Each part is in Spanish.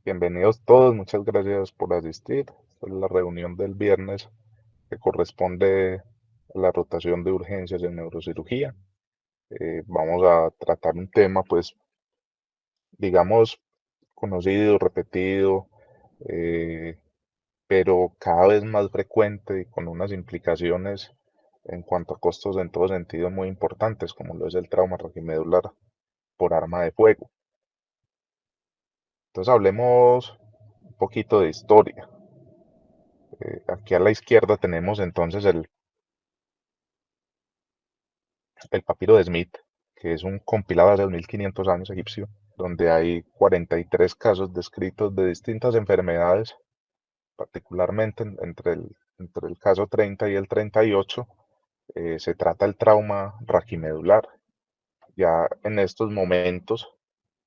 Bienvenidos todos, muchas gracias por asistir. Esta es la reunión del viernes que corresponde a la rotación de urgencias en neurocirugía. Vamos a tratar un tema, pues, digamos, conocido, repetido, eh, pero cada vez más frecuente y con unas implicaciones en cuanto a costos en todo sentido muy importantes, como lo es el trauma raquimedular por arma de fuego. Entonces hablemos un poquito de historia. Aquí a la izquierda tenemos entonces el papiro de Smith, que es un compilado de hace 2500 años egipcio, donde hay 43 casos descritos de distintas enfermedades, particularmente entre el caso 30 y el 38, se trata el trauma raquimedular. Ya en estos momentos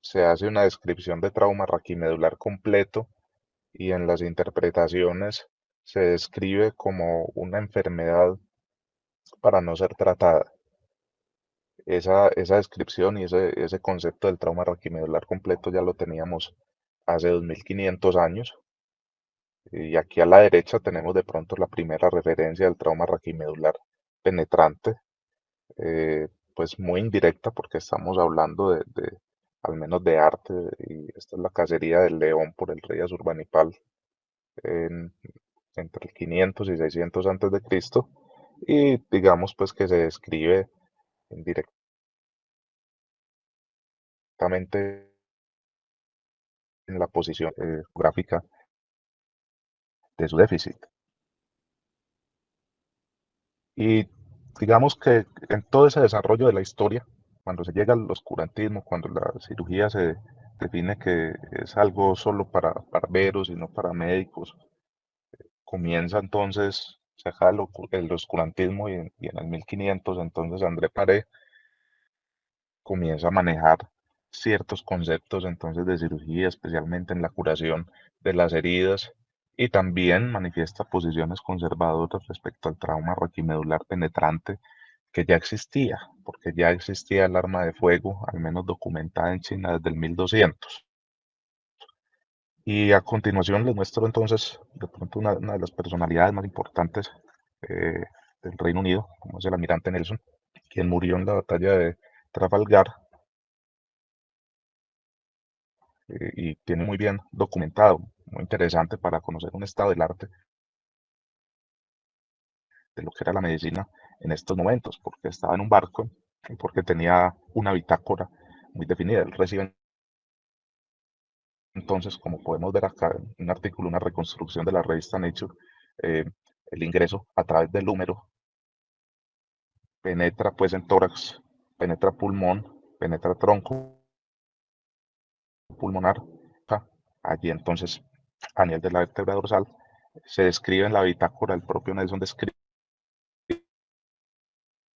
se hace una descripción de trauma raquimedular completo y en las interpretaciones se describe como una enfermedad para no ser tratada. Esa descripción y ese concepto del trauma raquimedular completo ya lo teníamos hace 2500 años. Y aquí a la derecha tenemos de pronto la primera referencia del trauma raquimedular penetrante, pues muy indirecta porque estamos hablando al menos de arte, y esta es la cacería del león por el rey Asurbanipal en- entre el 500 y 600 antes de Cristo, y digamos pues que se describe indirectamente en la posición gráfica de su déficit. Y digamos que en todo ese desarrollo de la historia, cuando se llega al oscurantismo, cuando la cirugía se define que es algo solo para barberos y no para médicos, comienza entonces, se acaba el oscurantismo y en el 1500 entonces André Paré comienza a manejar ciertos conceptos entonces de cirugía, especialmente en la curación de las heridas, y también manifiesta posiciones conservadoras respecto al trauma raquimedular penetrante que ya existía, porque ya existía el arma de fuego, al menos documentada en China desde el 1200. Y a continuación les muestro entonces de pronto una de las personalidades más importantes eh, del Reino Unido, como es el almirante Nelson, quien murió en la batalla de Trafalgar, y tiene muy bien documentado, muy interesante para conocer un estado del arte de lo que era la medicina en estos momentos, porque estaba en un barco y porque tenía una bitácora muy definida. Él recibe entonces, como podemos ver acá en un artículo, una reconstrucción de la revista Nature, eh, el ingreso a través del húmero penetra pues en tórax, penetra pulmón, penetra tronco pulmonar. Allí entonces, a nivel de la vértebra dorsal, se describe en la bitácora, el propio Nelson describe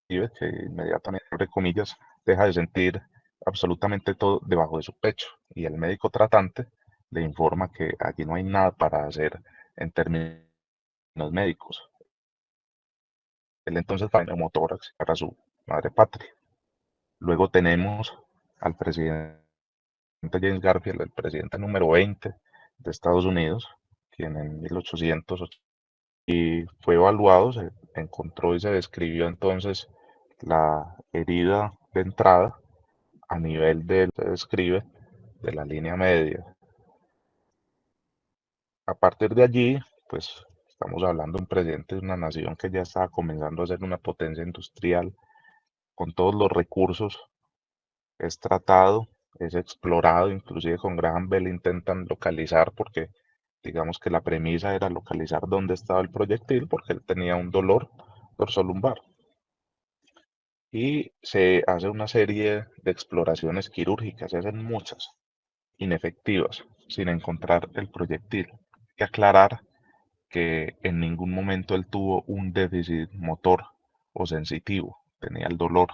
que inmediatamente, abre comillas, deja de sentir absolutamente todo debajo de su pecho, y el médico tratante le informa que allí no hay nada para hacer en términos médicos. Él entonces va en neumotórax para su madre patria. Luego tenemos al presidente James Garfield, el presidente número 20 de Estados Unidos, quien en 1880 fue evaluado, se encontró y se describió entonces la herida de entrada a nivel se describe, de la línea media. A partir de allí, pues estamos hablando de un presidente de una nación que ya estaba comenzando a ser una potencia industrial con todos los recursos. Es tratado, es explorado, inclusive con Graham Bell intentan localizar, porque digamos que la premisa era localizar dónde estaba el proyectil, porque él tenía un dolor dorsolumbar. Y se hace una serie de exploraciones quirúrgicas, se hacen muchas, inefectivas, sin encontrar el proyectil. Hay que aclarar que en ningún momento él tuvo un déficit motor o sensitivo, tenía el dolor.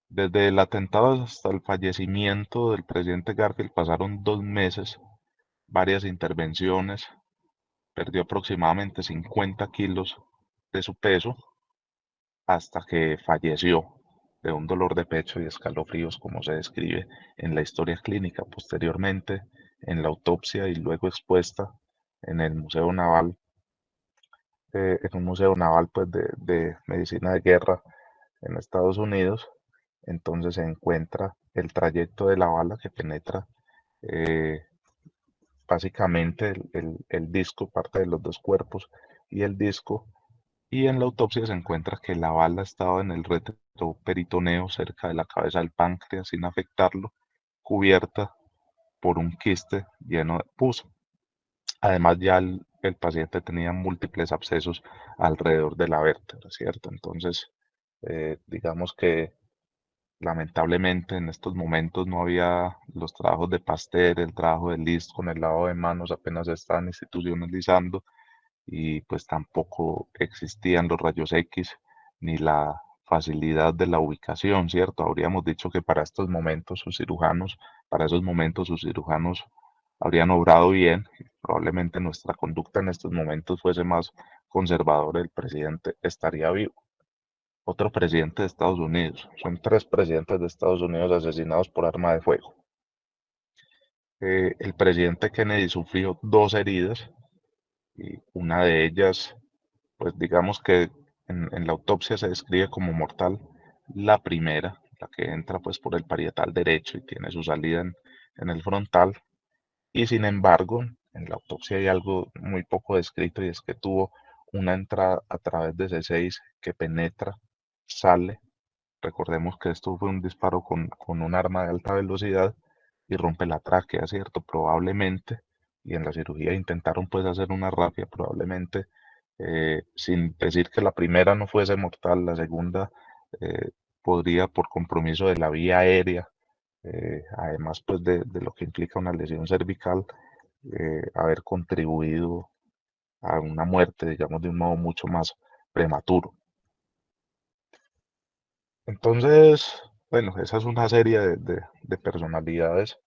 Desde el atentado hasta el fallecimiento del presidente Garfield pasaron 2 meses, varias intervenciones, perdió aproximadamente 50 kilos de su peso hasta que falleció de un dolor de pecho y escalofríos, como se describe en la historia clínica. Posteriormente, en la autopsia y luego expuesta en el Museo Naval, en un museo naval pues de medicina de guerra en Estados Unidos. Entonces se encuentra el trayecto de la bala que penetra eh, básicamente el disco, parte de los dos cuerpos y el disco. Y en la autopsia se encuentra que la bala estaba en el retroperitoneo cerca de la cabeza del páncreas sin afectarlo, cubierta por un quiste lleno de pus. Además, ya el paciente tenía múltiples abscesos alrededor de la vértebra, ¿cierto? Entonces, digamos que lamentablemente en estos momentos no había los trabajos de Pasteur, el trabajo de List con el lavado de manos apenas se estaban institucionalizando y pues tampoco existían los rayos X ni la facilidad de la ubicación, ¿cierto? Habríamos dicho que para estos momentos sus cirujanos, para esos momentos sus cirujanos habrían obrado bien, probablemente nuestra conducta en estos momentos fuese más conservadora, el presidente estaría vivo. Otro presidente de Estados Unidos, son tres presidentes de Estados Unidos asesinados por arma de fuego. El presidente Kennedy sufrió dos heridas y una de ellas pues digamos que en la autopsia se describe como mortal la primera, la que entra pues por el parietal derecho y tiene su salida en el frontal. Y sin embargo, en la autopsia hay algo muy poco descrito y es que tuvo una entrada a través de C6 que penetra, sale. Recordemos que esto fue un disparo con un arma de alta velocidad y rompe la tráquea, ¿cierto? Probablemente, y en la cirugía intentaron pues hacer una rápida, probablemente, sin decir que la primera no fuese mortal, la segunda eh, podría por compromiso de la vía aérea, además pues de lo que implica una lesión cervical, haber contribuido a una muerte, digamos, de un modo mucho más prematuro. Entonces, bueno, esa es una serie de personalidades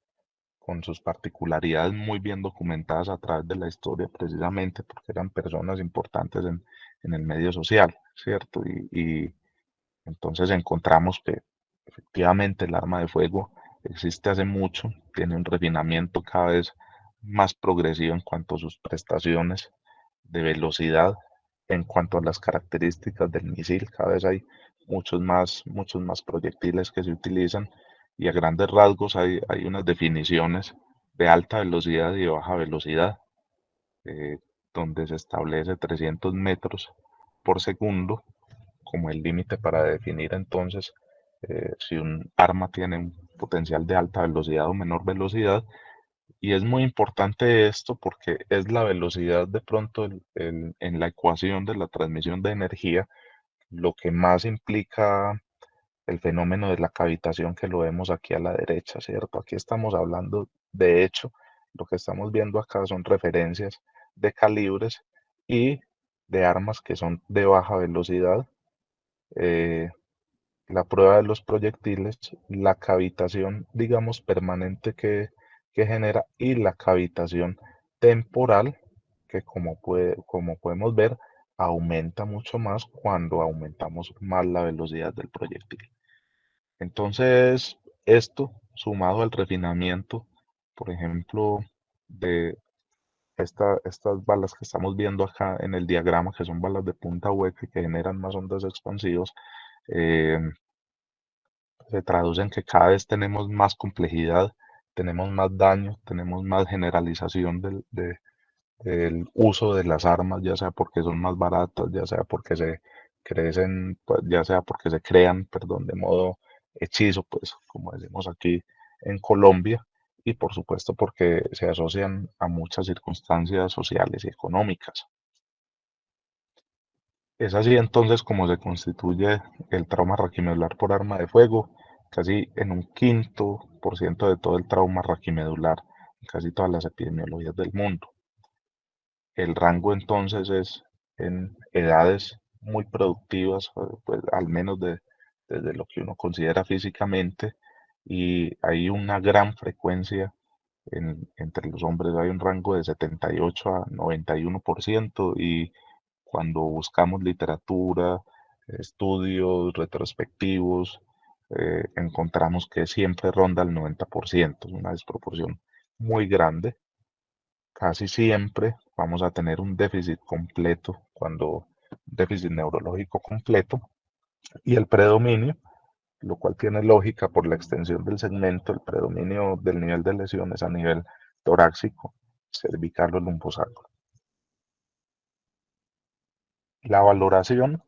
con sus particularidades muy bien documentadas a través de la historia, precisamente porque eran personas importantes en el medio social, ¿cierto? Y entonces encontramos que efectivamente el arma de fuego existe hace mucho, tiene un refinamiento cada vez más progresivo en cuanto a sus prestaciones de velocidad, en cuanto a las características del misil, cada vez hay muchos más proyectiles que se utilizan y a grandes rasgos hay unas definiciones de alta velocidad y de baja velocidad, eh, donde se establece 300 metros por segundo como el límite para definir entonces si un arma tiene un potencial de alta velocidad o menor velocidad. Y es muy importante esto porque es la velocidad de pronto en la ecuación de la transmisión de energía lo que más implica el fenómeno de la cavitación que lo vemos aquí a la derecha, ¿cierto? Aquí estamos hablando, de hecho, lo que estamos viendo acá son referencias de calibres y de armas que son de baja velocidad, eh, la prueba de los proyectiles, la cavitación, digamos, permanente que genera y la cavitación temporal, que como podemos ver, aumenta mucho más cuando aumentamos más la velocidad del proyectil. Entonces, esto sumado al refinamiento, por ejemplo, de estas balas que estamos viendo acá en el diagrama, que son balas de punta hueca y que generan más ondas expansivas, eh, se traduce en que cada vez tenemos más complejidad, tenemos más daño, tenemos más generalización del uso de las armas, ya sea porque son más baratas, ya sea porque se crecen, pues, ya sea porque se crean, perdón, de modo hechizo, pues como decimos aquí en Colombia, y por supuesto porque se asocian a muchas circunstancias sociales y económicas. Es así entonces como se constituye el trauma raquimedular por arma de fuego, casi en un quinto por ciento de todo el trauma raquimedular, en casi todas las epidemiologías del mundo. El rango entonces es en edades muy productivas, pues al menos desde lo que uno considera físicamente, y hay una gran frecuencia entre los hombres, hay un rango de 78 a 91%, y cuando buscamos literatura, estudios retrospectivos, encontramos que siempre ronda el 90%, es una desproporción muy grande, casi siempre vamos a tener un déficit completo, déficit neurológico completo, y el predominio, lo cual tiene lógica por la extensión del segmento, el predominio del nivel de lesiones a nivel torácico, cervical o lumbosacro. La valoración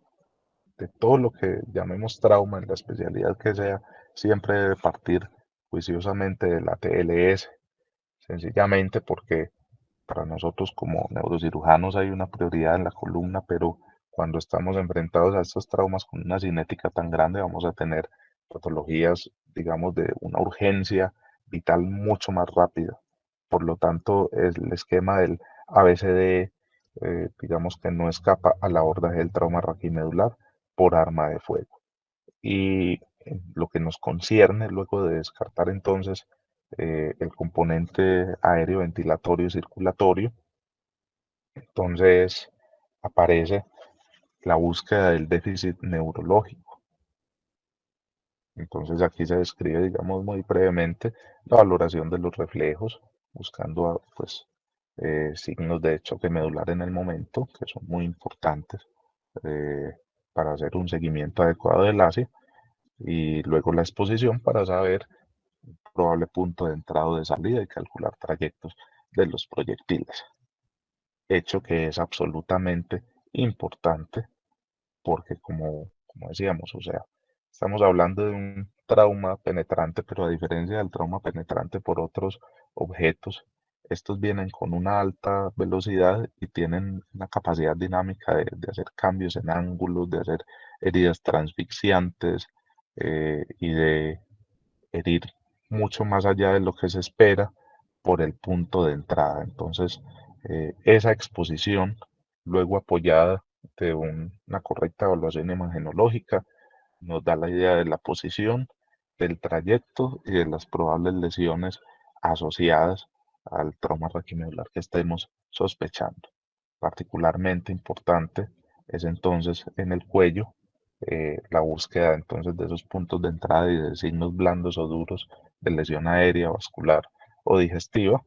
de todo lo que llamemos trauma en la especialidad que sea, siempre debe partir juiciosamente de la TLS, sencillamente porque para nosotros como neurocirujanos hay una prioridad en la columna, pero cuando estamos enfrentados a estos traumas con una cinética tan grande, vamos a tener patologías, digamos, de una urgencia vital mucho más rápida. Por lo tanto, el esquema del ABCD, digamos que no escapa al abordaje del trauma raquimedular por arma de fuego. Y lo que nos concierne, luego de descartar entonces el componente aéreo, ventilatorio y circulatorio, entonces aparece la búsqueda del déficit neurológico. Entonces aquí se describe, digamos, muy brevemente la valoración de los reflejos, buscando pues signos de choque medular en el momento, que son muy importantes eh, para hacer un seguimiento adecuado del ASI, y luego la exposición para saber probable punto de entrada o de salida y calcular trayectos de los proyectiles. Hecho que es absolutamente importante porque como decíamos, o sea, estamos hablando de un trauma penetrante, pero a diferencia del trauma penetrante por otros objetos, estos vienen con una alta velocidad y tienen una capacidad dinámica de hacer cambios en ángulos, de hacer heridas transfixiantes y de herir mucho más allá de lo que se espera por el punto de entrada. Entonces, esa exposición, luego apoyada de una correcta evaluación imagenológica, nos da la idea de la posición, del trayecto y de las probables lesiones asociadas al trauma raquimedular que estemos sospechando. Particularmente importante es entonces en el cuello la búsqueda entonces de esos puntos de entrada y de signos blandos o duros de lesión aérea, vascular o digestiva,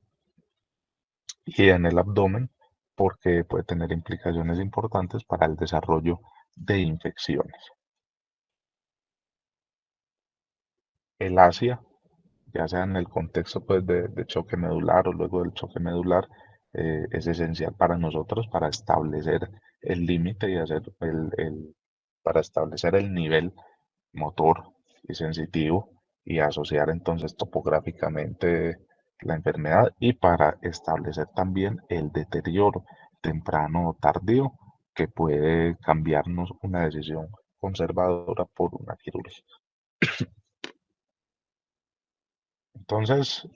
y en el abdomen porque puede tener implicaciones importantes para el desarrollo de infecciones. El ASIA, ya sea en el contexto pues, de choque medular o luego del choque medular, es esencial para nosotros para establecer el límite y para establecer el nivel motor y sensitivo y asociar entonces topográficamente la enfermedad y para establecer también el deterioro temprano o tardío que puede cambiarnos una decisión conservadora por una quirúrgica. Entonces,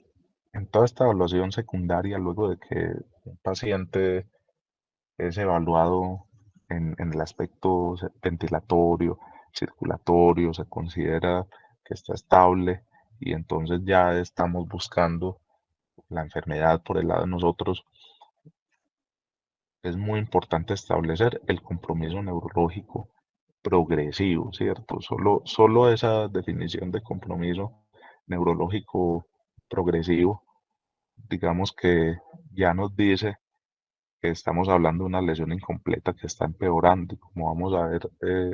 en toda esta evaluación secundaria, luego de que un paciente es evaluado en el aspecto ventilatorio, circulatorio, se considera que está estable y entonces ya estamos buscando la enfermedad por el lado de nosotros, es muy importante establecer el compromiso neurológico progresivo, ¿cierto? Solo esa definición de compromiso neurológico progresivo, digamos que ya nos dice que estamos hablando de una lesión incompleta que está empeorando y como vamos a ver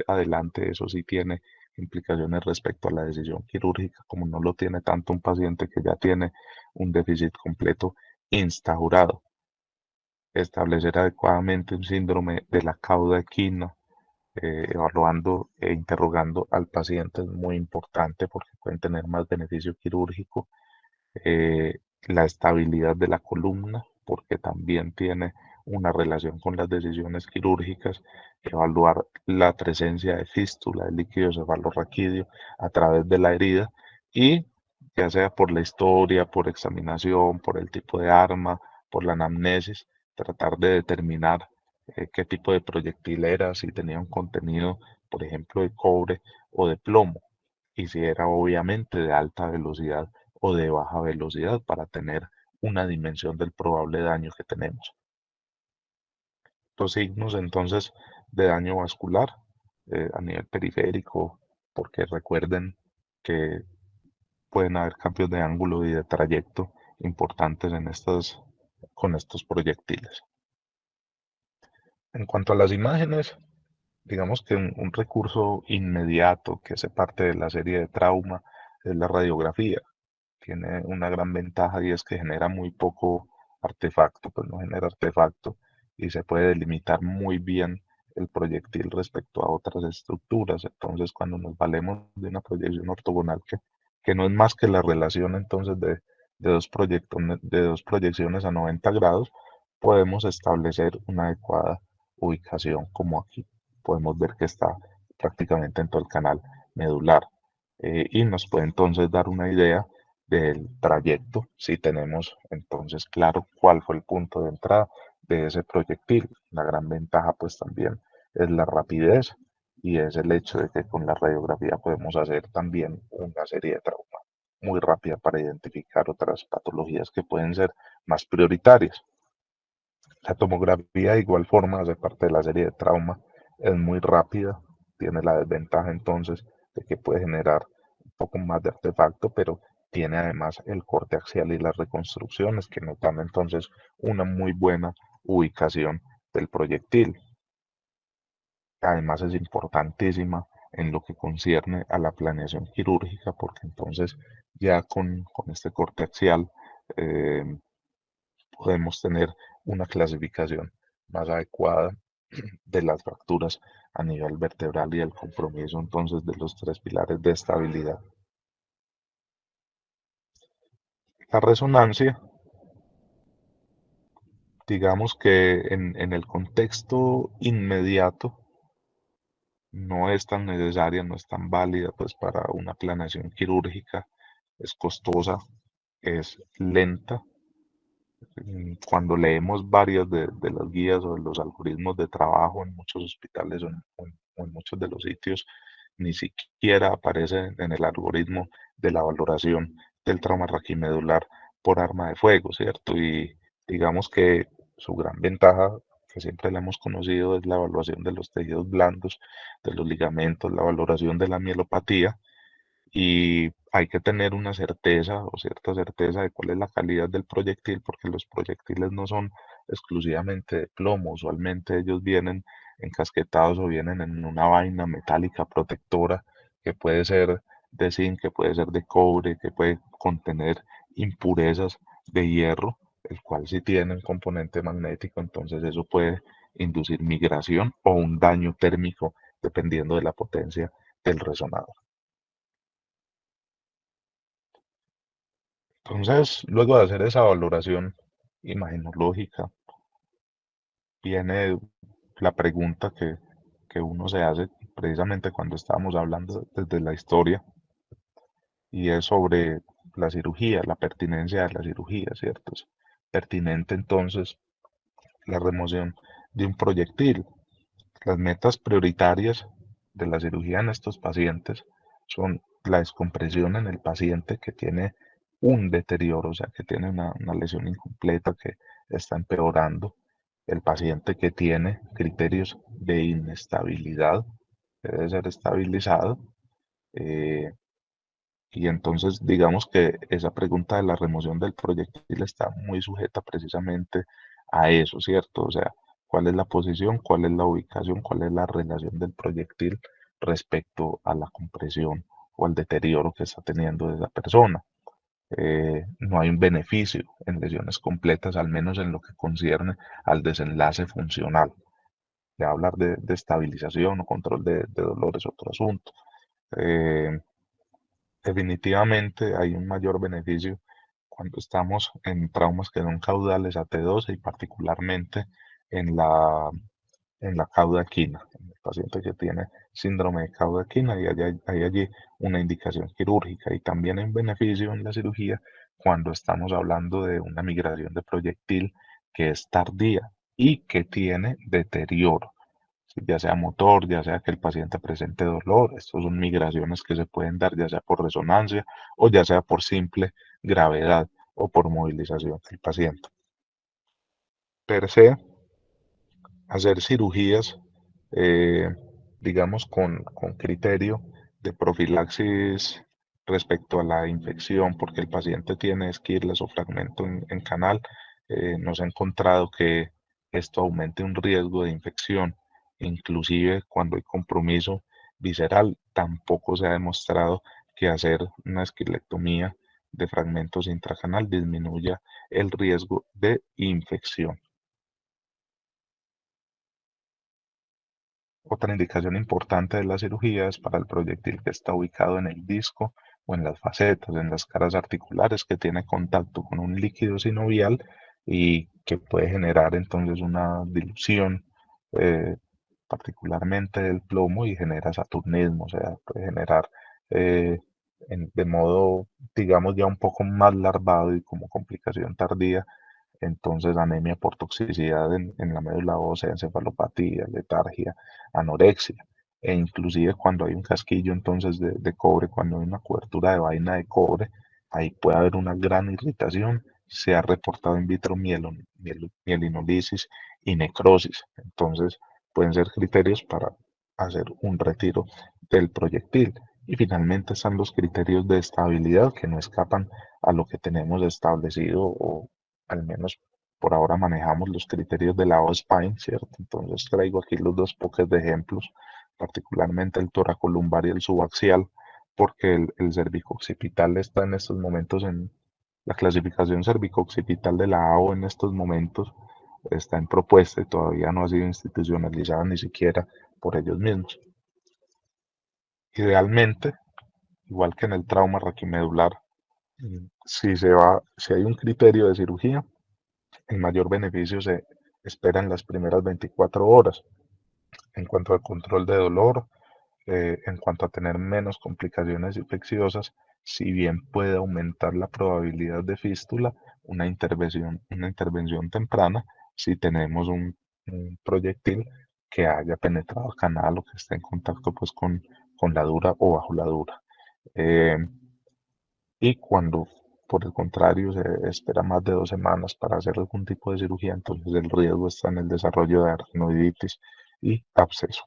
adelante, eso sí tiene implicaciones respecto a la decisión quirúrgica, como no lo tiene tanto un paciente que ya tiene un déficit completo instaurado. Establecer adecuadamente un síndrome de la cauda equina, evaluando e interrogando al paciente es muy importante porque pueden tener más beneficio quirúrgico. La estabilidad de la columna, porque también tiene una relación con las decisiones quirúrgicas, evaluar la presencia de fístula, de líquido cefalorraquídeo a través de la herida y ya sea por la historia, por examinación, por el tipo de arma, por la anamnesis, tratar de determinar qué tipo de proyectil era, si tenía un contenido, por ejemplo, de cobre o de plomo, y si era obviamente de alta velocidad o de baja velocidad para tener una dimensión del probable daño que tenemos. Los signos entonces de daño vascular a nivel periférico, porque recuerden que pueden haber cambios de ángulo y de trayecto importantes con estos proyectiles. En cuanto a las imágenes, digamos que un recurso inmediato que hace parte de la serie de trauma es la radiografía. Tiene una gran ventaja y es que genera muy poco artefacto, pues no genera artefacto y se puede delimitar muy bien el proyectil respecto a otras estructuras. Entonces, cuando nos valemos de una proyección ortogonal que no es más que la relación entonces de dos proyecciones a 90 grados, podemos establecer una adecuada ubicación, como aquí podemos ver que está prácticamente en todo el canal medular. Y nos puede entonces dar una idea del trayecto si tenemos entonces claro cuál fue el punto de entrada de ese proyectil. La gran ventaja pues también es la rapidez y es el hecho de que con la radiografía podemos hacer también una serie de traumas muy rápida para identificar otras patologías que pueden ser más prioritarias. La tomografía de igual forma hace parte de la serie de trauma, es muy rápida, tiene la desventaja entonces de que puede generar un poco más de artefacto, pero tiene además el corte axial y las reconstrucciones que nos dan entonces una muy buena ubicación del proyectil. Además es importantísima en lo que concierne a la planeación quirúrgica, porque entonces ya con este corte axial eh, podemos tener una clasificación más adecuada de las fracturas a nivel vertebral y el compromiso entonces de los tres pilares de estabilidad. La resonancia, digamos que en el contexto inmediato no es tan necesaria, no es tan válida pues para una planeación quirúrgica, es costosa, es lenta. Cuando leemos varias de las guías o de los algoritmos de trabajo en muchos hospitales o en muchos de los sitios, ni siquiera aparece en el algoritmo de la valoración del trauma raquimedular por arma de fuego, ¿cierto? Y digamos que su gran ventaja, que siempre la hemos conocido, es la evaluación de los tejidos blandos, de los ligamentos, la valoración de la mielopatía y hay que tener una certeza o cierta certeza de cuál es la calidad del proyectil, porque los proyectiles no son exclusivamente de plomo, usualmente ellos vienen encasquetados o vienen en una vaina metálica protectora que puede ser de zinc, que puede ser de cobre, que puede contener impurezas de hierro, el cual sí tiene un componente magnético, entonces eso puede inducir migración o un daño térmico dependiendo de la potencia del resonador. Entonces, luego de hacer esa valoración imagenológica, viene la pregunta que uno se hace precisamente cuando estábamos hablando desde la historia, y es sobre la cirugía, la pertinencia de la cirugía, ¿cierto? Es pertinente entonces la remoción de un proyectil. Las metas prioritarias de la cirugía en estos pacientes son la descompresión en el paciente que tiene un deterioro, o sea, que tiene una lesión incompleta que está empeorando, el paciente que tiene criterios de inestabilidad, debe ser estabilizado, eh, y entonces digamos que esa pregunta de la remoción del proyectil está muy sujeta precisamente a eso, ¿cierto? O sea, cuál es la posición, cuál es la ubicación, cuál es la relación del proyectil respecto a la compresión o al deterioro que está teniendo esa persona. No hay un beneficio en lesiones completas, al menos en lo que concierne al desenlace funcional. Ya hablar de estabilización o control de dolor es otro asunto. Eh, Definitivamente hay un mayor beneficio cuando estamos en traumas que son caudales a T12 y particularmente en en la cauda equina, en el paciente que tiene síndrome de cauda equina y hay allí una indicación quirúrgica y también hay un beneficio en la cirugía cuando estamos hablando de una migración de proyectil que es tardía y que tiene deterioro, ya sea motor, ya sea que el paciente presente dolor. Estas son migraciones que se pueden dar ya sea por resonancia o ya sea por simple gravedad o por movilización del paciente. Per se, hacer cirugías, eh, digamos, con criterio de profilaxis respecto a la infección, porque el paciente tiene esquirlas o fragmento en canal, no se ha encontrado que esto aumente un riesgo de infección. Inclusive cuando hay compromiso visceral, tampoco se ha demostrado que hacer una esquilectomía de fragmentos intracanal disminuya el riesgo de infección. Otra indicación importante de la cirugía es para el proyectil que está ubicado en el disco o en las facetas, en las caras articulares, que tiene contacto con un líquido sinovial y que puede generar entonces una dilución, eh, particularmente del plomo, y genera saturnismo, o sea, puede generar eh, de modo, digamos, ya un poco más larvado y como complicación tardía entonces anemia por toxicidad en la médula ósea, encefalopatía, letargia, anorexia, e inclusive cuando hay un casquillo entonces de cobre, cuando hay una cobertura de vaina de cobre, ahí puede haber una gran irritación. Se ha reportado in vitro mielinolisis y necrosis. Entonces pueden ser criterios para hacer un retiro del proyectil. Y finalmente están los criterios de estabilidad que no escapan a lo que tenemos establecido, o al menos por ahora manejamos los criterios de la OSPINE, ¿cierto? Entonces traigo aquí los dos pokés de ejemplos, particularmente el toracolumbar y el subaxial, porque el cervicoccipital está en estos momentos en la clasificación cervicoccipital de la AO. En estos momentos está en propuesta y todavía no ha sido institucionalizada ni siquiera por ellos mismos. Idealmente, igual que en el trauma raquimedular, si hay un criterio de cirugía, el mayor beneficio se espera en las primeras 24 horas en cuanto al control de dolor, en cuanto a tener menos complicaciones infecciosas. Si bien puede aumentar la probabilidad de fístula, una intervención temprana, si tenemos un proyectil que haya penetrado el canal o que esté en contacto pues con la dura o bajo la dura. Eh, y cuando, por el contrario, se espera más de 2 semanas para hacer algún tipo de cirugía, entonces el riesgo está en el desarrollo de aritenoiditis y absceso.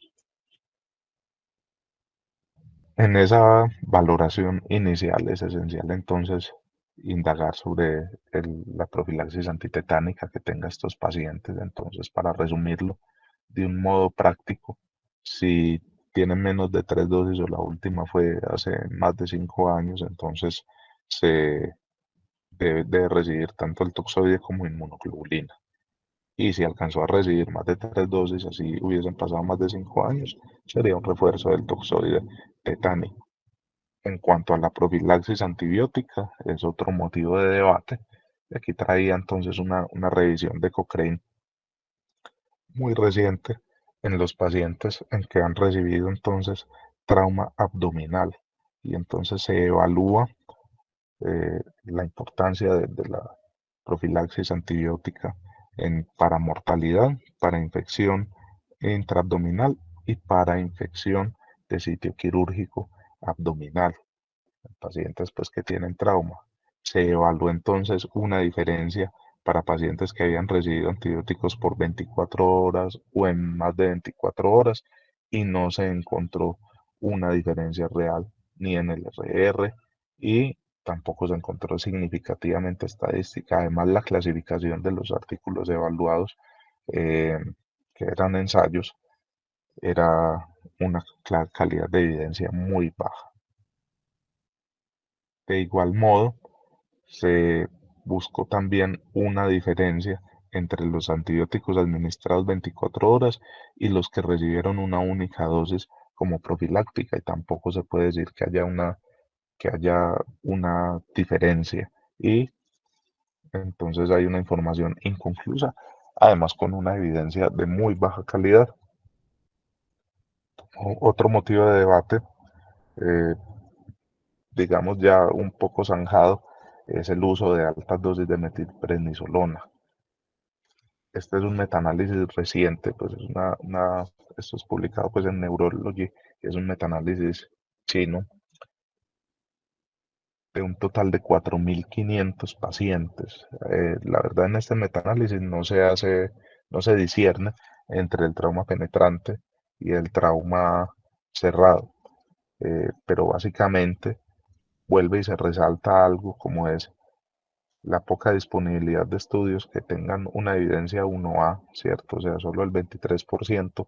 En esa valoración inicial es esencial entonces indagar sobre la profilaxis antitetánica que tenga estos pacientes. Entonces, para resumirlo de un modo práctico, si tienen menos de 3 dosis o la última fue hace más de 5 años, entonces se debe recibir tanto el toxoide como inmunoglobulina. Y si alcanzó a recibir más de 3 dosis, así hubiesen pasado más de 5 años, sería un refuerzo del toxoide tetánico. En cuanto a la profilaxis antibiótica, es otro motivo de debate. Aquí traía entonces una revisión de Cochrane muy reciente en los pacientes en que han recibido entonces trauma abdominal. Y entonces se evalúa la importancia de la profilaxis antibiótica para mortalidad, para infección intraabdominal y para infección de sitio quirúrgico abdominal en pacientes pues que tienen trauma. Se evaluó entonces una diferencia para pacientes que habían recibido antibióticos por 24 horas o en más de 24 horas y no se encontró una diferencia real ni en el RR y tampoco se encontró significativamente estadística. Además, la clasificación de los artículos evaluados, eh, que eran ensayos, era una calidad de evidencia muy baja. De igual modo, se buscó también una diferencia entre los antibióticos administrados 24 horas y los que recibieron una única dosis como profiláctica, y tampoco se puede decir que haya una diferencia, y entonces hay una información inconclusa, además con una evidencia de muy baja calidad. Otro motivo de debate, eh, digamos ya un poco zanjado, es el uso de altas dosis de metilprednisolona. Este es un metaanálisis reciente, pues esto es publicado pues en Neurology, es un metaanálisis chino de un total de 4.500 pacientes. La verdad, en este metaanálisis no se discierne entre el trauma penetrante y el trauma cerrado, pero básicamente vuelve y se resalta algo como es la poca disponibilidad de estudios que tengan una evidencia 1A, ¿cierto? O sea, solo el 23%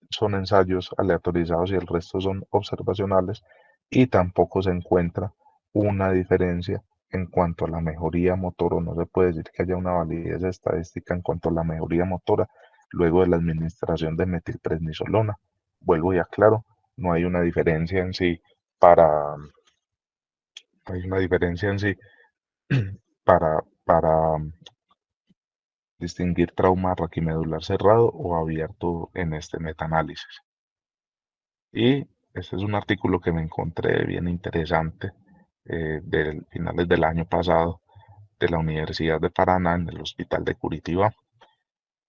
son ensayos aleatorizados y el resto son observacionales, y tampoco se encuentra una diferencia en cuanto a la mejoría motora, o no se puede decir que haya una validez estadística en cuanto a la mejoría motora luego de la administración de metilprednisolona. Vuelvo y aclaro, no hay una diferencia en sí para, hay una diferencia en sí para distinguir trauma raquimedular cerrado o abierto en este metaanálisis. Y este es un artículo que me encontré bien interesante de finales del año pasado de la Universidad de Paraná en el Hospital de Curitiba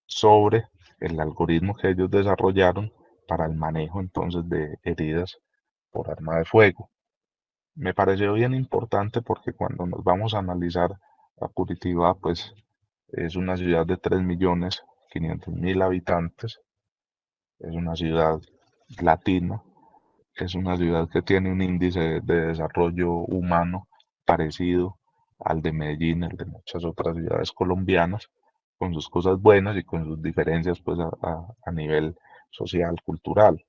sobre el algoritmo que ellos desarrollaron para el manejo entonces de heridas por arma de fuego. Me pareció bien importante porque cuando nos vamos a analizar a Curitiba, pues es una ciudad de 3.500.000 habitantes, es una ciudad latina, es una ciudad que tiene un índice de desarrollo humano parecido al de Medellín, el de muchas otras ciudades colombianas, con sus cosas buenas y con sus diferencias pues a nivel social, cultural,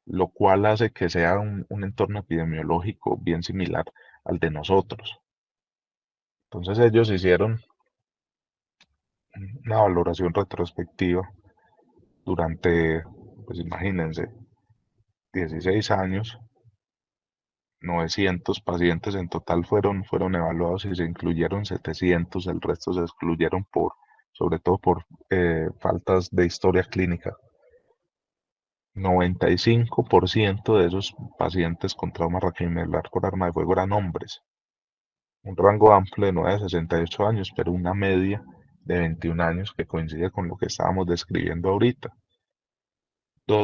lo cual hace que sea un entorno epidemiológico bien similar al de nosotros. Entonces ellos hicieron una valoración retrospectiva durante, pues imagínense, 16 años. 900 pacientes en total fueron evaluados y se incluyeron 700, el resto se excluyeron sobre todo por faltas de historia clínica. 95% de esos pacientes con trauma raquimedular por arma de fuego eran hombres, un rango amplio de 9 a 68 años, pero una media de 21 años que coincide con lo que estábamos describiendo ahorita.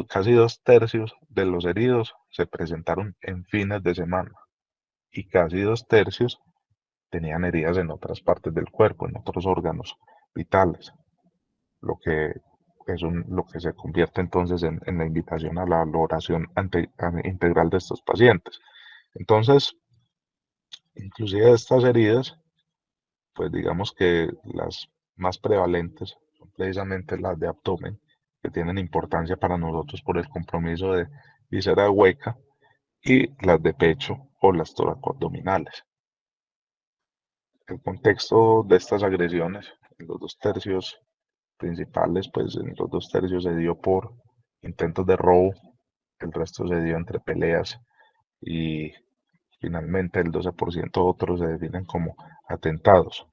Casi 2 tercios de los heridos se presentaron en fines de semana y casi 2 tercios tenían heridas en otras partes del cuerpo, en otros órganos vitales, lo que lo que se convierte entonces en la invitación a la valoración integral de estos pacientes. Entonces, inclusive estas heridas, pues digamos que las más prevalentes son precisamente las de abdomen, que tienen importancia para nosotros por el compromiso de víscera hueca, y las de pecho o las toracoabdominales. El contexto de estas agresiones en los 2 tercios principales, pues en los 2 tercios se dio por intentos de robo, el resto se dio entre peleas y finalmente el 12% otros se definen como atentados.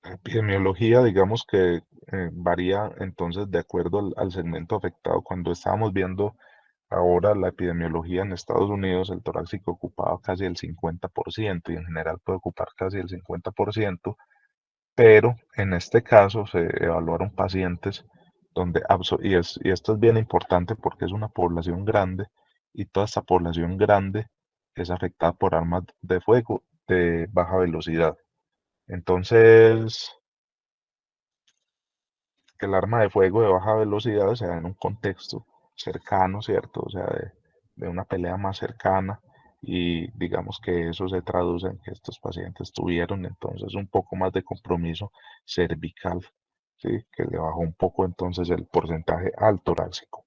La epidemiología, digamos que varía entonces de acuerdo al segmento afectado. Cuando estábamos viendo ahora la epidemiología en Estados Unidos, el torácico ocupaba casi el 50% y en general puede ocupar casi el 50%, pero en este caso se evaluaron pacientes donde, y esto es bien importante porque es una población grande y toda esta población grande es afectada por armas de fuego de baja velocidad. Entonces, el arma de fuego de baja velocidad se da en un contexto cercano, ¿cierto? O sea, de una pelea más cercana, y digamos que eso se traduce en que estos pacientes tuvieron entonces un poco más de compromiso cervical, ¿sí? Que le bajó un poco entonces el porcentaje al torácico.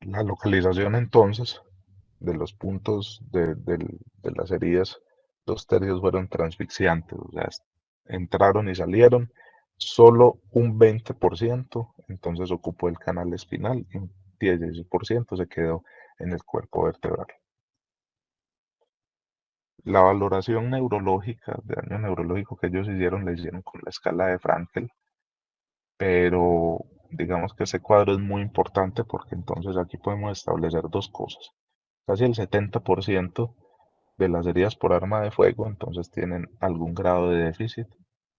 La localización entonces de los puntos de las heridas, 2 tercios fueron transfixiantes, o sea, entraron y salieron, solo un 20% entonces ocupó el canal espinal y un 16% se quedó en el cuerpo vertebral. La valoración neurológica, de daño neurológico que ellos hicieron, la hicieron con la escala de Frankel, pero digamos que ese cuadro es muy importante porque entonces aquí podemos establecer dos cosas. Casi el 70% de las heridas por arma de fuego entonces tienen algún grado de déficit.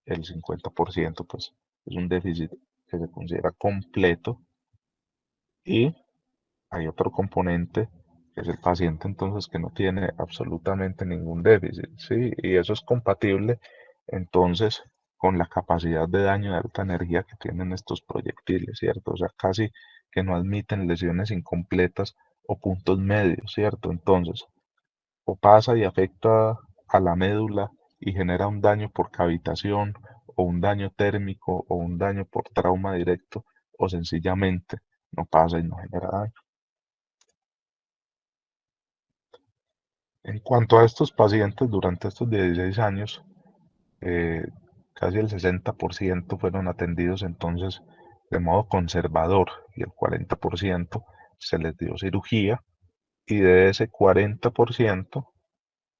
El 50% pues es un déficit que se considera completo, y hay otro componente que es el paciente entonces que no tiene absolutamente ningún déficit, ¿sí? Y eso es compatible entonces con la capacidad de daño de alta energía que tienen estos proyectiles, ¿cierto? O sea, casi que no admiten lesiones incompletas o puntos medios, ¿cierto? Entonces, o pasa y afecta a la médula y genera un daño por cavitación o un daño térmico o un daño por trauma directo o sencillamente no pasa y no genera daño. En cuanto a estos pacientes, durante estos 16 años, eh, casi el 60% fueron atendidos entonces de modo conservador y el 40% se les dio cirugía y de ese 40%,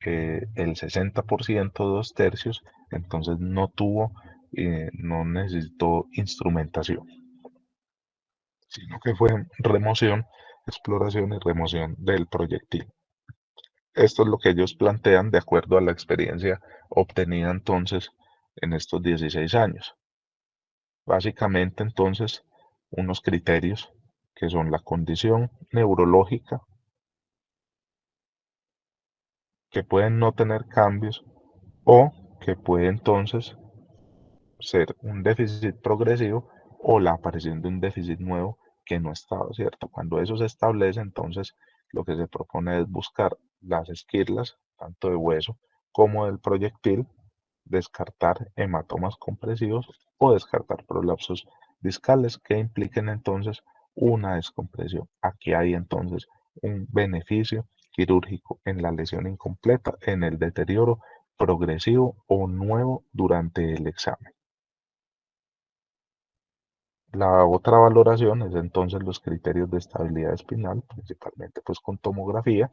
el 60%, dos tercios, entonces no necesitó instrumentación, sino que fue remoción, exploración y remoción del proyectil. Esto es lo que ellos plantean de acuerdo a la experiencia obtenida entonces en estos 16 años. Básicamente entonces unos criterios que son la condición neurológica, que pueden no tener cambios o que puede entonces ser un déficit progresivo o la aparición de un déficit nuevo que no estaba, ¿cierto? Cuando eso se establece, entonces lo que se propone es buscar las esquirlas, tanto de hueso como del proyectil, descartar hematomas compresivos o descartar prolapsos discales que impliquen entonces una descompresión. Aquí hay entonces un beneficio quirúrgico en la lesión incompleta, en el deterioro progresivo o nuevo durante el examen. La otra valoración es entonces los criterios de estabilidad espinal, principalmente pues con tomografía.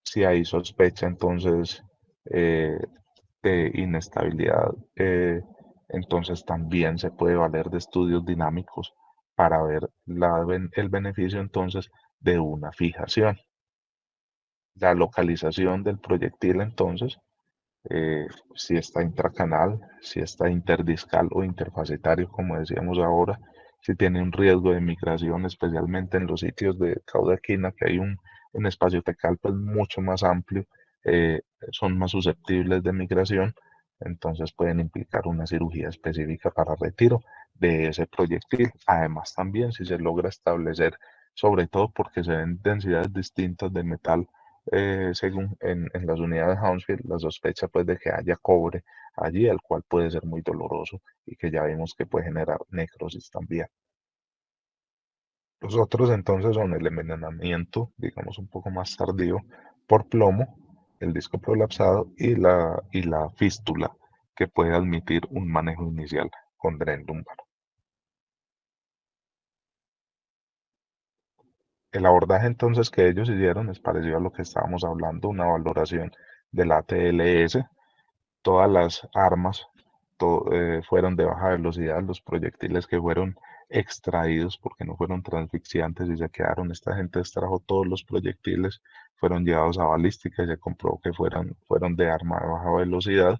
Si hay sospecha entonces eh, de inestabilidad, entonces también se puede valer de estudios dinámicos para ver el beneficio entonces de una fijación. La localización del proyectil entonces, si está intracanal, si está interdiscal o interfacetario, como decíamos ahora, si tiene un riesgo de migración, especialmente en los sitios de cauda equina, que hay un espacio tecal pues, mucho más amplio, son más susceptibles de migración, entonces pueden implicar una cirugía específica para retiro de ese proyectil. Además, también si se logra establecer, sobre todo porque se ven densidades distintas de metal según en las unidades Hounsfield, la sospecha pues de que haya cobre allí, el cual puede ser muy doloroso y que ya vimos que puede generar necrosis también. Los otros entonces son el envenenamiento, digamos un poco más tardío, por plomo, el disco prolapsado y la fístula, que puede admitir un manejo inicial con dren lumbar. El abordaje entonces que ellos hicieron es parecido a lo que estábamos hablando, una valoración del ATLS. Todas las armas fueron de baja velocidad, los proyectiles que fueron extraídos porque no fueron transfixiantes y se quedaron, esta gente extrajo todos los proyectiles, fueron llevados a balística y se comprobó que fueron de arma de baja velocidad.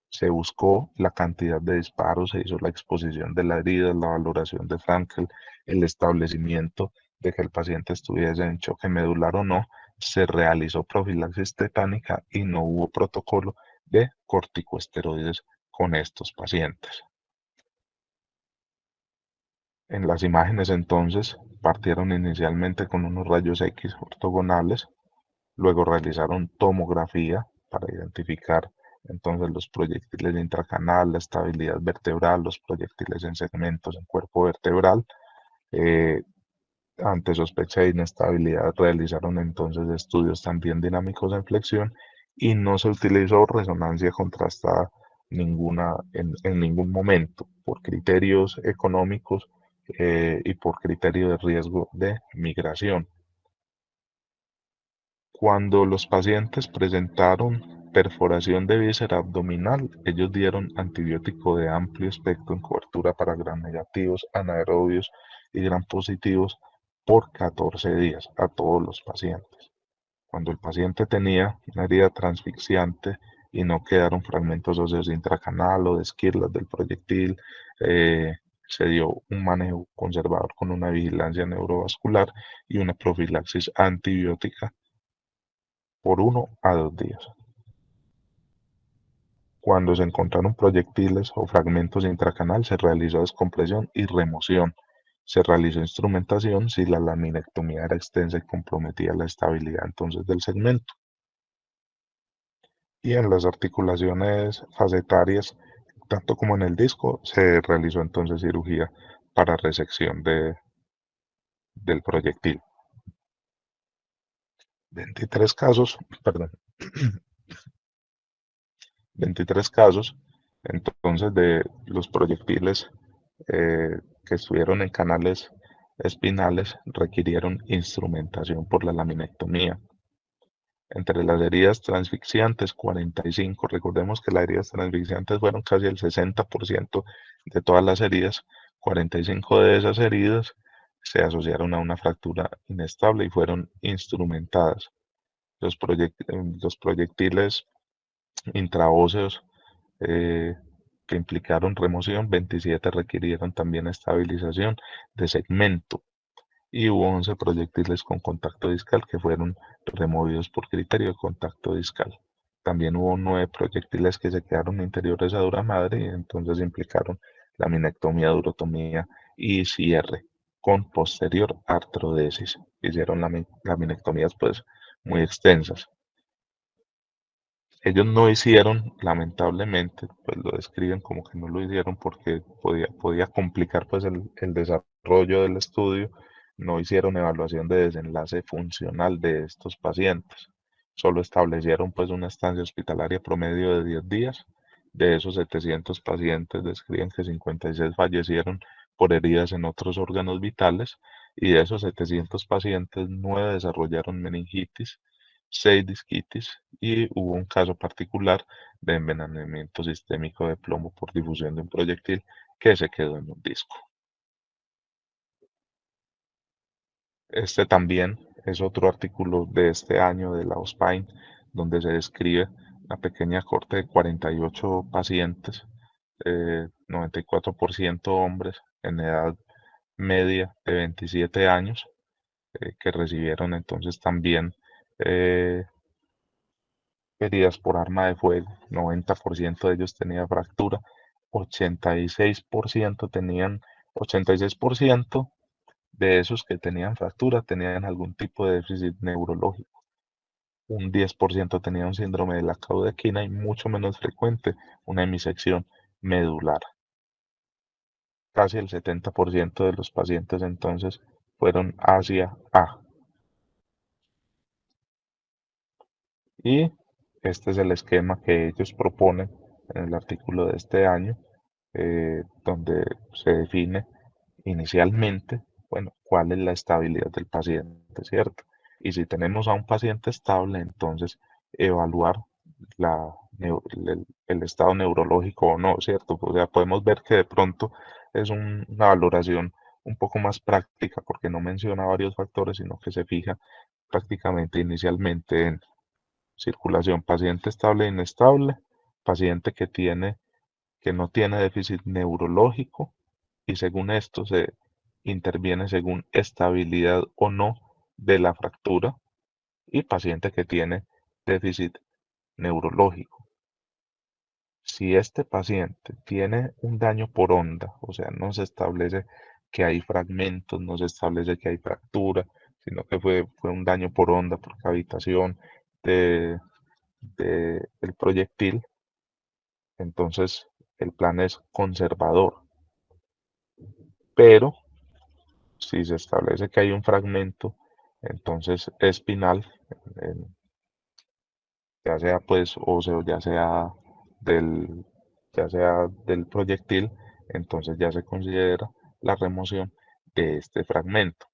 Se buscó la cantidad de disparos, se hizo la exposición de la herida, la valoración de Frankel, el establecimiento de que el paciente estuviese en choque medular o no, se realizó profilaxis tetánica y no hubo protocolo de corticosteroides con estos pacientes. En las imágenes entonces partieron inicialmente con unos rayos X ortogonales, luego realizaron tomografía para identificar entonces los proyectiles intracanal, la estabilidad vertebral, los proyectiles en segmentos en cuerpo vertebral. Eh, Ante sospecha de inestabilidad realizaron entonces estudios también dinámicos en flexión y no se utilizó resonancia contrastada en ningún momento por criterios económicos y por criterio de riesgo de migración. Cuando los pacientes presentaron perforación de víscera abdominal, ellos dieron antibiótico de amplio espectro en cobertura para gram negativos, anaerobios y gram positivos por 14 días a todos los pacientes. Cuando el paciente tenía una herida transfixiante y no quedaron fragmentos óseos intracanal o de esquirlas del proyectil, eh, se dio un manejo conservador con una vigilancia neurovascular y una profilaxis antibiótica por 1 a 2 días. Cuando se encontraron proyectiles o fragmentos intracanal, se realizó descompresión y remoción se realizó instrumentación si la laminectomía era extensa y comprometía la estabilidad entonces del segmento. Y en las articulaciones facetarias, tanto como en el disco, se realizó entonces cirugía para resección del proyectil. 23 casos, perdón, 23 casos entonces de los proyectiles que estuvieron en canales espinales requirieron instrumentación por la laminectomía. Entre las heridas transfixiantes, 45, recordemos que las heridas transfixiantes fueron casi el 60% de todas las heridas, 45 de esas heridas se asociaron a una fractura inestable y fueron instrumentadas. Los proyectiles intraóseos eh, que implicaron remoción, 27 requirieron también estabilización de segmento y hubo 11 proyectiles con contacto discal que fueron removidos por criterio de contacto discal. También hubo 9 proyectiles que se quedaron interiores a dura madre y entonces implicaron laminectomía, durotomía y cierre con posterior artrodesis. Hicieron laminectomías pues muy extensas. Ellos no hicieron, lamentablemente, pues lo describen como que no lo hicieron porque podía complicar pues el desarrollo del estudio. No hicieron evaluación de desenlace funcional de estos pacientes. Solo establecieron pues una estancia hospitalaria promedio de 10 días. De esos 700 pacientes describen que 56 fallecieron por heridas en otros órganos vitales y de esos 700 pacientes 9 desarrollaron meningitis, 6 disquitis y hubo un caso particular de envenenamiento sistémico de plomo por difusión de un proyectil que se quedó en un disco. Este también es otro artículo de este año de la OSPAIN, donde se describe una pequeña corte de 48 pacientes, 94% hombres en edad media de 27 años, que recibieron entonces también eh, heridas por arma de fuego, 90% de ellos tenía fractura, 86% tenían, 86% de esos que tenían fractura tenían algún tipo de déficit neurológico. Un 10% tenía un síndrome de la caudequina y mucho menos frecuente una hemisección medular. Casi el 70% de los pacientes entonces fueron hacia A. Y este es el esquema que ellos proponen en el artículo de este año, donde se define inicialmente, bueno, cuál es la estabilidad del paciente, ¿cierto? Y si tenemos a un paciente estable, entonces evaluar el estado neurológico o no, ¿cierto? O sea, podemos ver que de pronto es una valoración un poco más práctica porque no menciona varios factores, sino que se fija prácticamente inicialmente en circulación, paciente estable e inestable, paciente que no tiene déficit neurológico y según esto se interviene según estabilidad o no de la fractura y paciente que tiene déficit neurológico. Si este paciente tiene un daño por onda, o sea, no se establece que hay fragmentos, no se establece que hay fractura, sino que fue un daño por onda, por cavitación de, del proyectil, entonces el plan es conservador. Pero si se establece que hay un fragmento, entonces espinal, en- ya sea pues óseo, del, ya sea del proyectil, entonces ya se considera la remoción de este fragmento.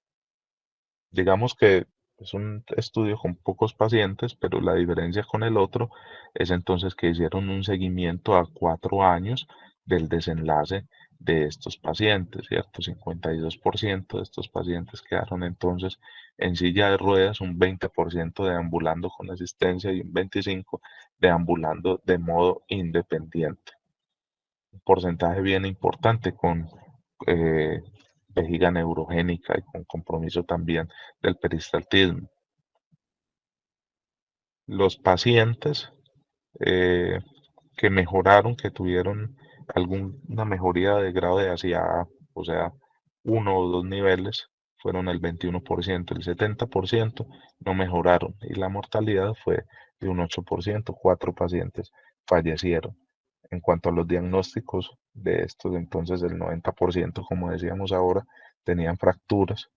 Digamos que es un estudio con pocos pacientes, pero la diferencia con el otro es entonces que hicieron un seguimiento a 4 años del desenlace de estos pacientes, ¿cierto? 52% de estos pacientes quedaron entonces en silla de ruedas, un 20% deambulando con asistencia y un 25% deambulando de modo independiente. Un porcentaje bien importante con eh, vejiga neurogénica y con compromiso también del peristaltismo. Los pacientes eh, que mejoraron, que tuvieron alguna mejoría de grado de hacia A, o sea, uno o dos niveles fueron el 21%, el 70% no mejoraron y la mortalidad fue de un 8%, 4 pacientes fallecieron. En cuanto a los diagnósticos de estos, entonces el 90%, como decíamos ahora, tenían fracturas,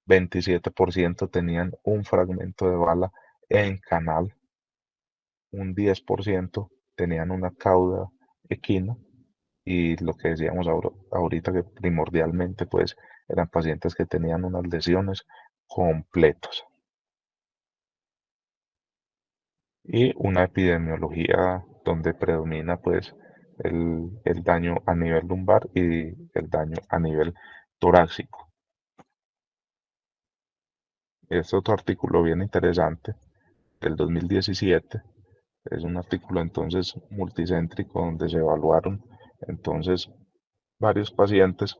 27% tenían un fragmento de bala en canal, un 10% tenían una cauda equina y lo que decíamos ahorita que primordialmente pues eran pacientes que tenían unas lesiones completas y una epidemiología donde predomina pues el daño a nivel lumbar y el daño a nivel torácico. Este otro artículo bien interesante del 2017 es un artículo entonces multicéntrico donde se evaluaron entonces varios pacientes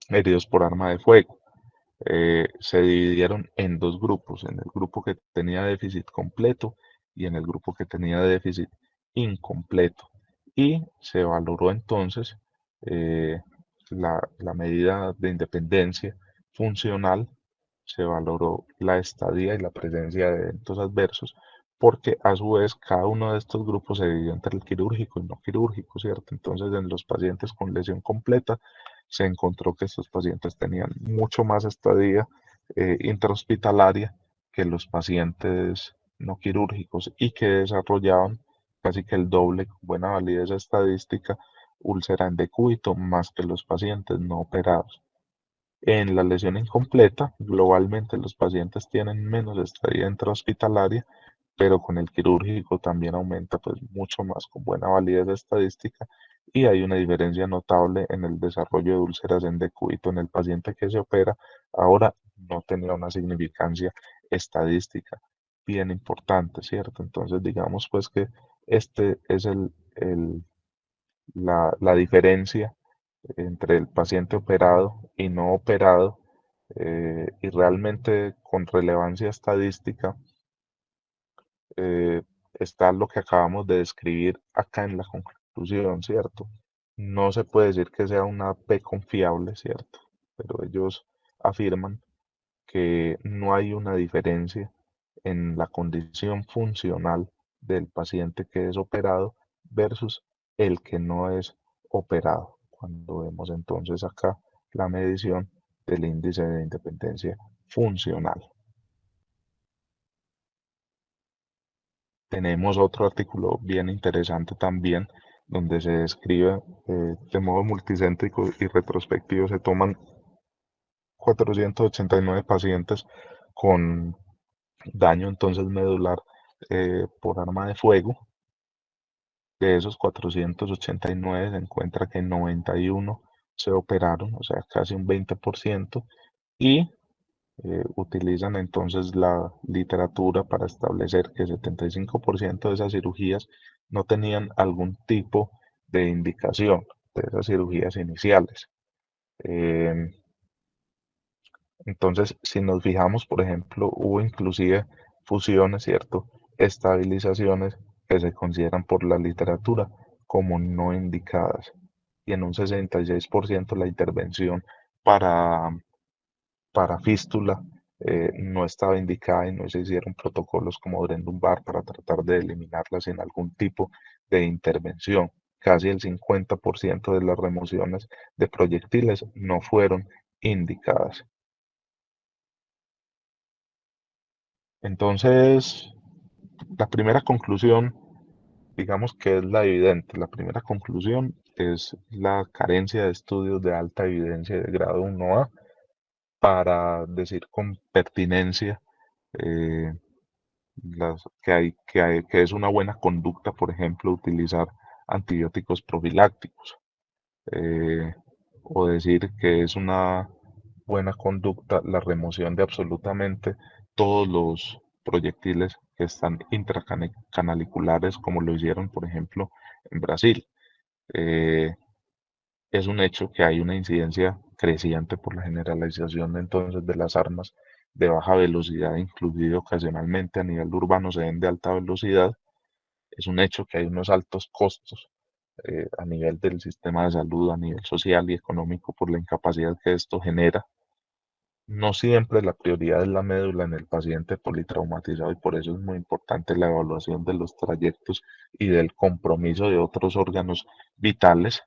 heridos por arma de fuego. Se dividieron en dos grupos, en el grupo que tenía déficit completo y en el grupo que tenía déficit incompleto. Y se valoró entonces eh, la medida de independencia funcional, se valoró la estadía y la presencia de eventos adversos, porque a su vez cada uno de estos grupos se dividió entre el quirúrgico y no quirúrgico, ¿cierto? Entonces en los pacientes con lesión completa se encontró que estos pacientes tenían mucho más estadía intrahospitalaria que los pacientes no quirúrgicos y que desarrollaban casi que el doble, con buena validez estadística, úlcera en decúbito más que los pacientes no operados. En la lesión incompleta, globalmente los pacientes tienen menos estadía intrahospitalaria, pero con el quirúrgico también aumenta pues mucho más con buena validez estadística y hay una diferencia notable en el desarrollo de úlceras en decúbito en el paciente que se opera. Ahora no tenía una significancia estadística bien importante, ¿cierto? Entonces digamos pues que este es la diferencia entre el paciente operado y no operado y realmente con relevancia estadística está lo que acabamos de describir acá en la conclusión, ¿cierto? No se puede decir que sea una P confiable, ¿cierto? Pero ellos afirman que no hay una diferencia en la condición funcional del paciente que es operado versus el que no es operado. Cuando vemos entonces acá la medición del índice de independencia funcional. Tenemos otro artículo bien interesante también, donde se describe de modo multicéntrico y retrospectivo, se toman 489 pacientes con daño entonces medular por arma de fuego. De esos 489 se encuentra que 91 se operaron, o sea, casi un 20%, y utilizan entonces la literatura para establecer que 75% de esas cirugías no tenían algún tipo de indicación de esas cirugías iniciales. Eh, entonces, si nos fijamos, por ejemplo, hubo inclusive fusiones, ¿cierto? Estabilizaciones que se consideran por la literatura como no indicadas. Y en un 66% la intervención para fístula no estaba indicada y no se hicieron protocolos como Dren lumbar para tratar de eliminarla sin algún tipo de intervención. Casi el 50% de las remociones de proyectiles no fueron indicadas. Entonces, la primera conclusión, digamos que es la evidente. La primera conclusión es la carencia de estudios de alta evidencia de grado 1A para decir con pertinencia eh, que es una buena conducta, por ejemplo, utilizar antibióticos profilácticos, eh, o decir que es una buena conducta la remoción de absolutamente todos los proyectiles que están intracanaliculares, como lo hicieron, por ejemplo, en Brasil. Eh, es un hecho que hay una incidencia creciente por la generalización entonces de las armas de baja velocidad, incluido ocasionalmente a nivel urbano se ven de alta velocidad. Es un hecho que hay unos altos costos a nivel del sistema de salud, a nivel social y económico, por la incapacidad que esto genera. No siempre la prioridad es la médula en el paciente politraumatizado y por eso es muy importante la evaluación de los trayectos y del compromiso de otros órganos vitales.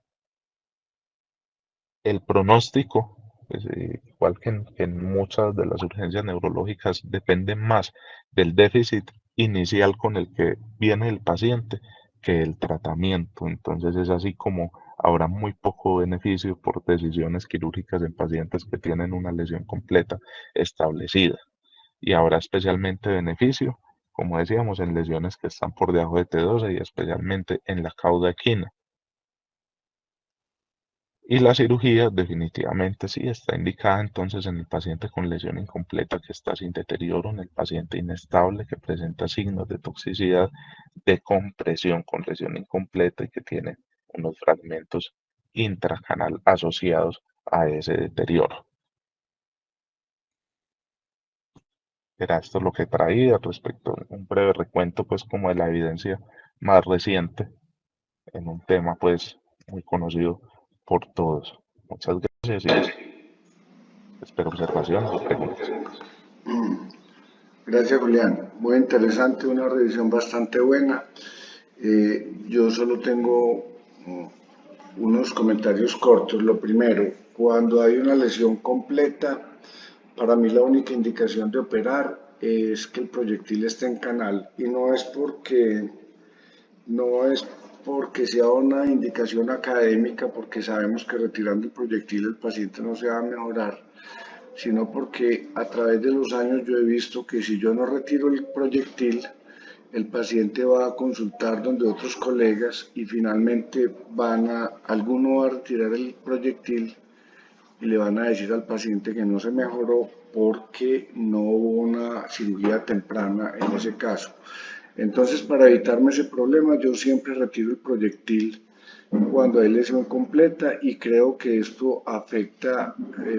El pronóstico, pues, igual que en muchas de las urgencias neurológicas, depende más del déficit inicial con el que viene el paciente que el tratamiento. Entonces es así como habrá muy poco beneficio por decisiones quirúrgicas en pacientes que tienen una lesión completa establecida. Y habrá especialmente beneficio, como decíamos, en lesiones que están por debajo de T12 y especialmente en la cauda equina. Y la cirugía definitivamente sí está indicada entonces en el paciente con lesión incompleta que está sin deterioro, en el paciente inestable que presenta signos de toxicidad, de compresión con lesión incompleta y que tiene unos fragmentos intracanal asociados a ese deterioro. Era esto lo que traía respecto a un breve recuento pues como de la evidencia más reciente en un tema pues muy conocido por todos. Muchas gracias y espero observaciones o preguntas. Gracias, Julián. Muy interesante, una revisión bastante buena. Yo solo tengo unos comentarios cortos. Lo primero, cuando hay una lesión completa, para mí la única indicación de operar es que el proyectil esté en canal y no es porque sea una indicación académica, porque sabemos que retirando el proyectil el paciente no se va a mejorar, sino porque a través de los años yo he visto que si yo no retiro el proyectil, el paciente va a consultar donde otros colegas y finalmente alguno va a retirar el proyectil y le van a decir al paciente que no se mejoró porque no hubo una cirugía temprana en ese caso. Entonces, para evitarme ese problema, yo siempre retiro el proyectil cuando hay lesión completa y creo que esto afecta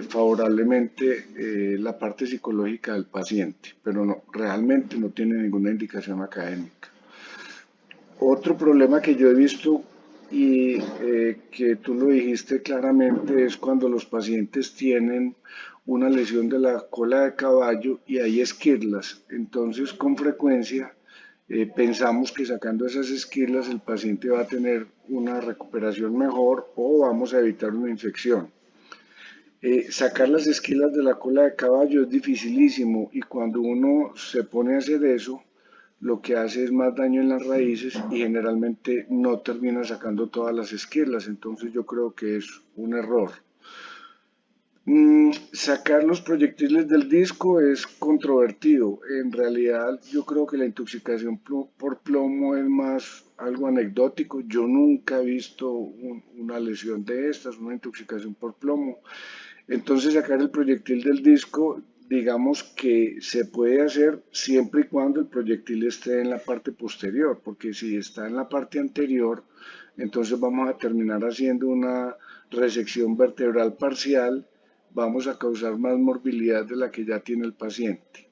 favorablemente la parte psicológica del paciente, pero realmente no tiene ninguna indicación académica. Otro problema que yo he visto y que tú lo dijiste claramente es cuando los pacientes tienen una lesión de la cola de caballo y hay esquirlas. Entonces, con frecuencia pensamos que sacando esas esquirlas el paciente va a tener una recuperación mejor o vamos a evitar una infección. Sacar las esquilas de la cola de caballo es dificilísimo y cuando uno se pone a hacer eso, lo que hace es más daño en las raíces y generalmente no termina sacando todas las esquirlas, entonces yo creo que es un error. Sacar los proyectiles del disco es controvertido. En realidad, yo creo que la intoxicación por plomo es más algo anecdótico. Yo nunca he visto una lesión de estas, una intoxicación por plomo. Entonces, sacar el proyectil del disco, digamos que se puede hacer siempre y cuando el proyectil esté en la parte posterior, porque si está en la parte anterior, entonces vamos a terminar haciendo una resección vertebral parcial, vamos a causar más morbilidad de la que ya tiene el paciente.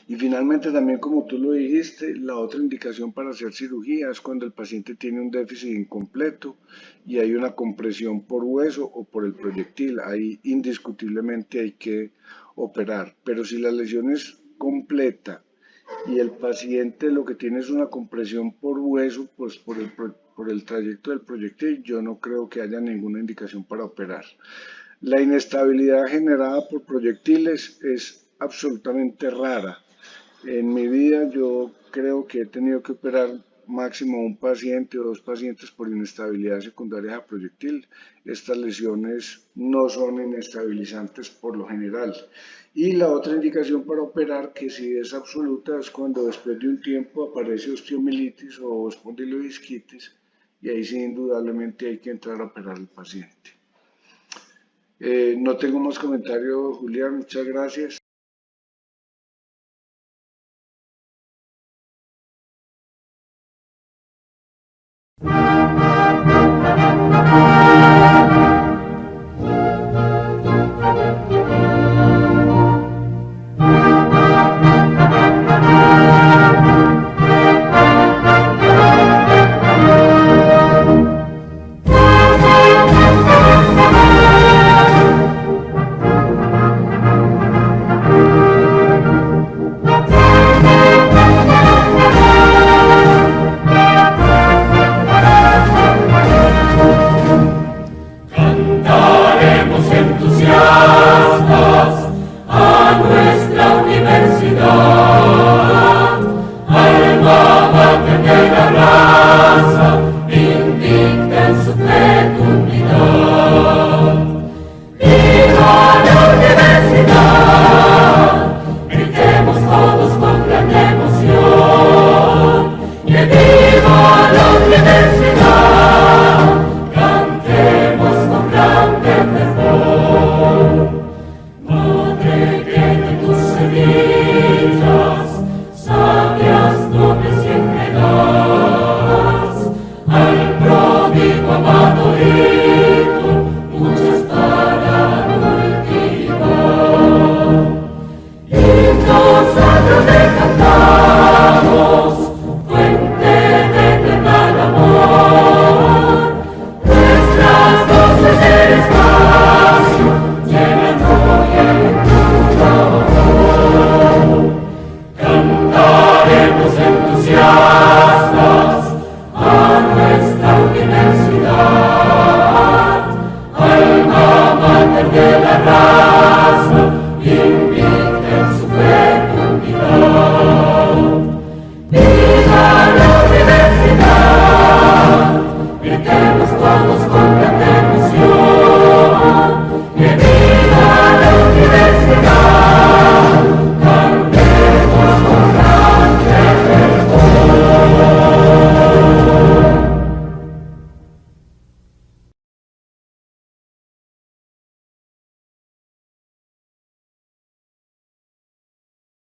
Y finalmente también, como tú lo dijiste, la otra indicación para hacer cirugía es cuando el paciente tiene un déficit incompleto y hay una compresión por hueso o por el proyectil. Ahí indiscutiblemente hay que operar. Pero si la lesión es completa y el paciente lo que tiene es una compresión por hueso, pues por el trayecto del proyectil, yo no creo que haya ninguna indicación para operar. La inestabilidad generada por proyectiles es absolutamente rara. En mi vida yo creo que he tenido que operar máximo un paciente o dos pacientes por inestabilidad secundaria a proyectil. Estas lesiones no son inestabilizantes por lo general. Y la otra indicación para operar, que sí es absoluta, es cuando después de un tiempo aparece osteomielitis o espondilodisquitis y ahí sí indudablemente hay que entrar a operar al paciente. No tengo más comentarios, Julián, muchas gracias.